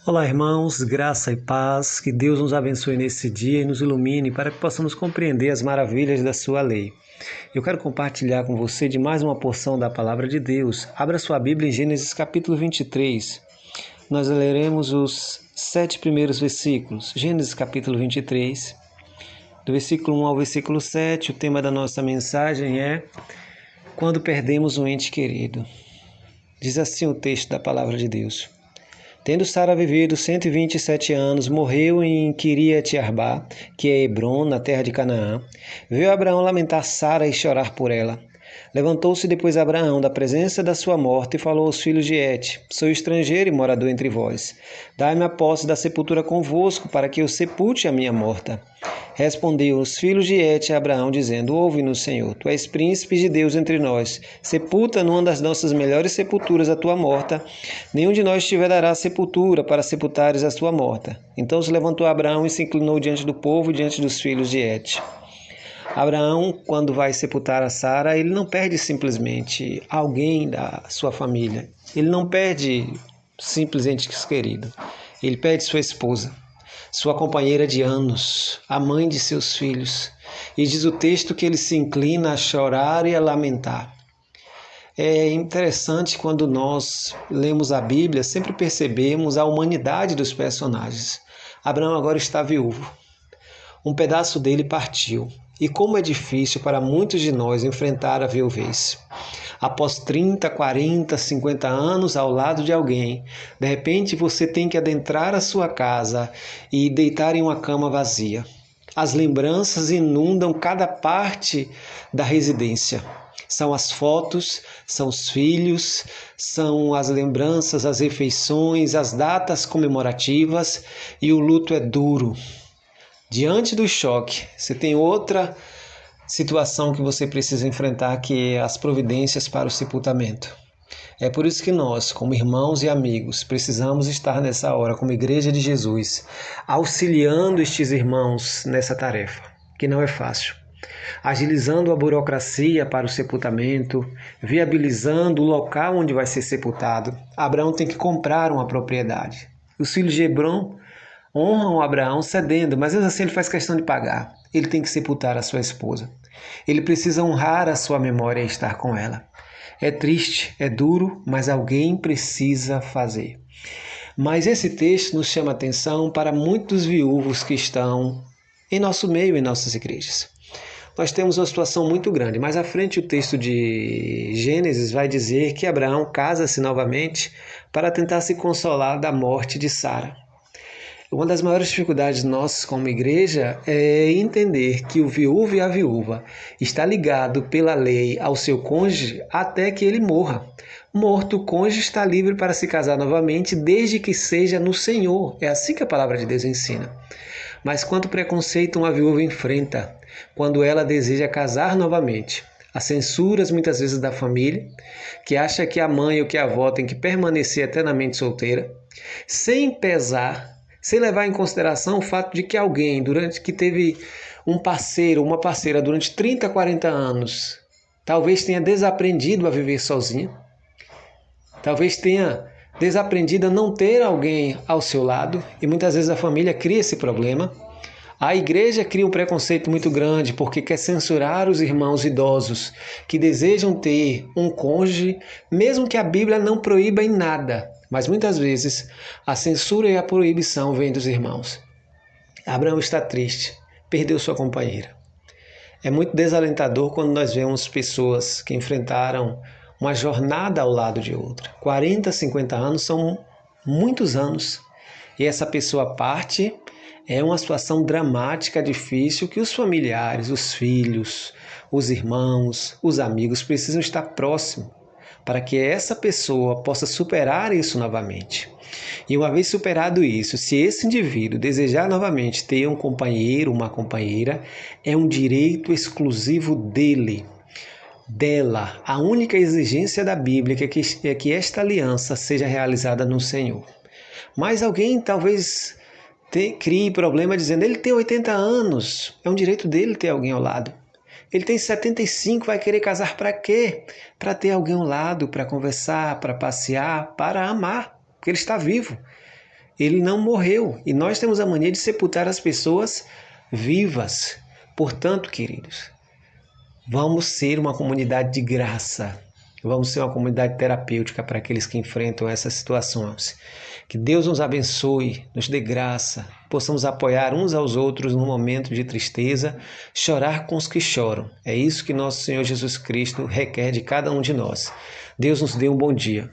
Olá, irmãos, graça e paz, que Deus nos abençoe nesse dia e nos ilumine para que possamos compreender as maravilhas da sua lei. Eu quero compartilhar com você de mais uma porção da palavra de Deus. Abra sua Bíblia em Gênesis capítulo 23. Nós leremos os 7 primeiros versículos. Gênesis capítulo 23, do versículo 1 ao versículo 7. O tema da nossa mensagem é Quando perdemos um ente querido. Diz assim o texto da palavra de Deus. Tendo Sara vivido 127 anos, morreu em Quiriate-Arbá, que é Hebrom, na terra de Canaã. Veio Abraão lamentar Sara e chorar por ela. Levantou-se depois Abraão da presença da sua morte e falou aos filhos de Et: Sou estrangeiro e morador entre vós. Dai-me a posse da sepultura convosco, para que eu sepulte a minha morta. Respondeu os filhos de Et a Abraão, dizendo: Ouve-nos, Senhor, tu és príncipe de Deus entre nós. Sepulta numa das nossas melhores sepulturas a tua morta. Nenhum de nós te dará sepultura para sepultares a tua morta. Então se levantou Abraão e se inclinou diante do povo e diante dos filhos de Et. Abraão, quando vai sepultar a Sara, ele não perde simplesmente alguém da sua família. Ele não perde simples ente querido. Ele perde sua esposa, sua companheira de anos, a mãe de seus filhos. E diz o texto que ele se inclina a chorar e a lamentar. É interessante quando nós lemos a Bíblia, sempre percebemos a humanidade dos personagens. Abraão agora está viúvo. Um pedaço dele partiu. E como é difícil para muitos de nós enfrentar a viuvez. Após 30, 40, 50 anos ao lado de alguém, de repente você tem que adentrar a sua casa e deitar em uma cama vazia. As lembranças inundam cada parte da residência. São as fotos, são os filhos, são as lembranças, as refeições, as datas comemorativas, e o luto é duro. Diante do choque, você tem outra situação que você precisa enfrentar, que é as providências para o sepultamento. É por isso que nós, como irmãos e amigos, precisamos estar nessa hora, como Igreja de Jesus, auxiliando estes irmãos nessa tarefa, que não é fácil. Agilizando a burocracia para o sepultamento, viabilizando o local onde vai ser sepultado. Abraão tem que comprar uma propriedade. Os filhos de Hebrom honram Abraão cedendo, mas mesmo assim ele faz questão de pagar. Ele tem que sepultar a sua esposa. Ele precisa honrar a sua memória e estar com ela. É triste, é duro, mas alguém precisa fazer. Mas esse texto nos chama a atenção para muitos viúvos que estão em nosso meio, em nossas igrejas. Nós temos uma situação muito grande. Mais à frente, o texto de Gênesis vai dizer que Abraão casa-se novamente para tentar se consolar da morte de Sara. Uma das maiores dificuldades nossas como igreja é entender que o viúvo e a viúva está ligado pela lei ao seu cônjuge até que ele morra. Morto, o cônjuge está livre para se casar novamente desde que seja no Senhor. É assim que a palavra de Deus ensina. Mas quanto preconceito uma viúva enfrenta quando ela deseja casar novamente? As censuras muitas vezes da família, que acha que a mãe ou que a avó tem que permanecer eternamente solteira, sem pesar, sem levar em consideração o fato de que alguém, que teve um parceiro, uma parceira durante 30, 40 anos, talvez tenha desaprendido a viver sozinha, talvez tenha desaprendido a não ter alguém ao seu lado, e muitas vezes a família cria esse problema. A igreja cria um preconceito muito grande porque quer censurar os irmãos idosos que desejam ter um cônjuge, mesmo que a Bíblia não proíba em nada. Mas muitas vezes a censura e a proibição vêm dos irmãos. Abraão está triste, perdeu sua companheira. É muito desalentador quando nós vemos pessoas que enfrentaram uma jornada ao lado de outra. 40, 50 anos são muitos anos. E essa pessoa parte. É uma situação dramática, difícil, que os familiares, os filhos, os irmãos, os amigos precisam estar próximos para que essa pessoa possa superar isso novamente. E uma vez superado isso, se esse indivíduo desejar novamente ter um companheiro, uma companheira, é um direito exclusivo dele, dela. A única exigência da Bíblia é que esta aliança seja realizada no Senhor. Mas alguém talvez crie problema dizendo: ele tem 80 anos, é um direito dele ter alguém ao lado. Ele tem 75, vai querer casar para quê? Para ter alguém ao lado, para conversar, para passear, para amar, porque ele está vivo. Ele não morreu e nós temos a mania de sepultar as pessoas vivas. Portanto, queridos, vamos ser uma comunidade de graça. Vamos ser uma comunidade terapêutica para aqueles que enfrentam essas situações. Que Deus nos abençoe, nos dê graça, possamos apoiar uns aos outros no momento de tristeza, chorar com os que choram. É isso que nosso Senhor Jesus Cristo requer de cada um de nós. Deus nos dê um bom dia.